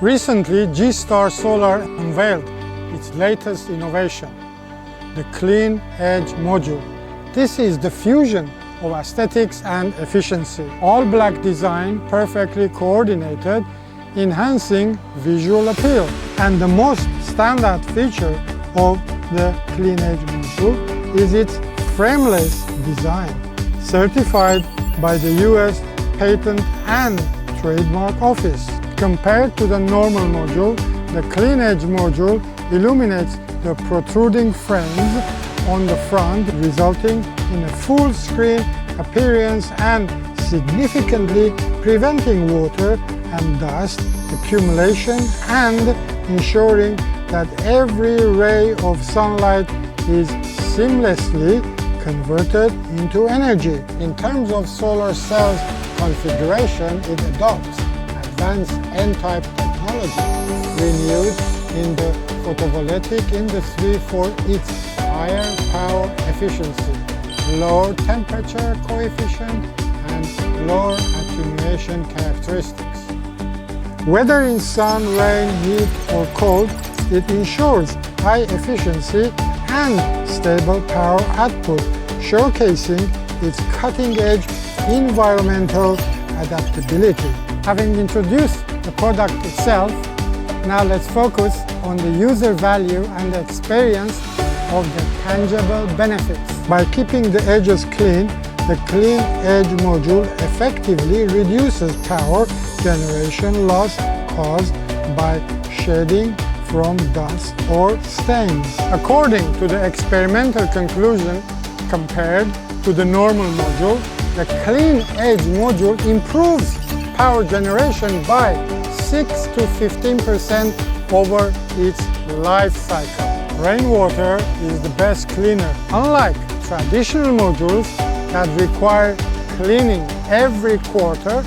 Recently, Gstar Solar unveiled its latest innovation, the CleanEdge module. This is the fusion of aesthetics and efficiency. All-black design, perfectly coordinated, enhancing visual appeal. And the most standout feature of the CleanEdge module is its frameless design, certified by the US Patent and Trademark Office. Compared to the normal module, the CleanEdge module illuminates the protruding frames on the front, resulting in a full screen appearance and significantly preventing water and dust accumulation and ensuring that every ray of sunlight is seamlessly converted into energy. In terms of solar cells configuration, it adopts advanced N-type technology renewed in the photovoltaic industry for its higher power efficiency, lower temperature coefficient, and lower accumulation characteristics. Whether in sun, rain, heat, or cold, it ensures high efficiency and stable power output, showcasing its cutting-edge environmental adaptability. Having introduced the product itself, now let's focus on the user value and the experience of the tangible benefits. By keeping the edges clean, the CleanEdge module effectively reduces power generation loss caused by shading from dust or stains. According to the experimental conclusion, compared to the normal module, the CleanEdge module improves power generation by 6 to 15% over its life cycle. Rainwater is the best cleaner. Unlike traditional modules that require cleaning every quarter,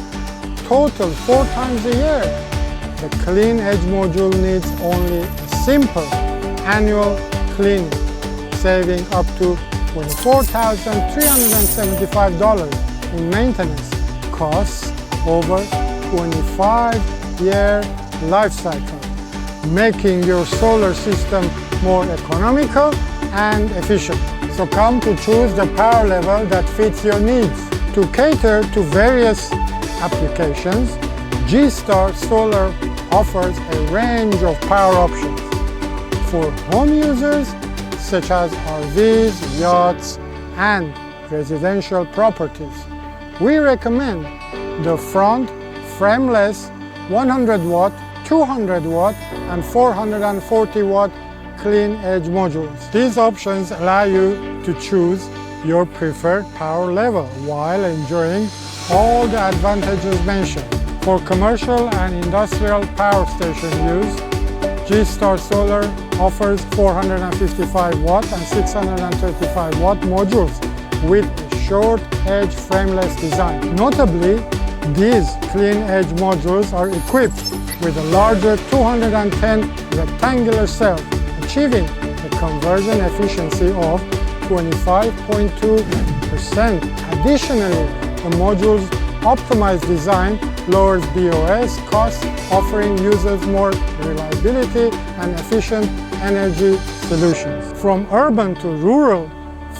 total 4 times a year, the CleanEdge module needs only a simple annual cleaning, saving up to $24,375 in maintenance costs over 25-year life cycle, making your solar system more economical and efficient. So come to choose the power level that fits your needs. To cater to various applications, Gstar Solar offers a range of power options. For home users, such as RVs, yachts, and residential properties, we recommend the front frameless 100 watt, 200 watt, and 440 watt CleanEdge modules. These options allow you to choose your preferred power level while enjoying all the advantages mentioned. For commercial and industrial power station use, Gstar Solar offers 455 watt and 635 watt modules with a short edge frameless design. Notably, these CleanEdge modules are equipped with a larger 210 rectangular cell, achieving a conversion efficiency of 25.2%. Additionally, the module's optimized design lowers BOS costs, offering users more reliability and efficient energy solutions. From urban to rural,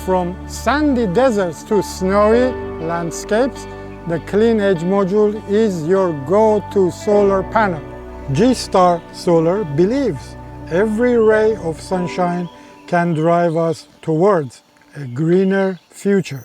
from sandy deserts to snowy landscapes, the CleanEdge module is your go-to solar panel. Gstar Solar believes every ray of sunshine can drive us towards a greener future.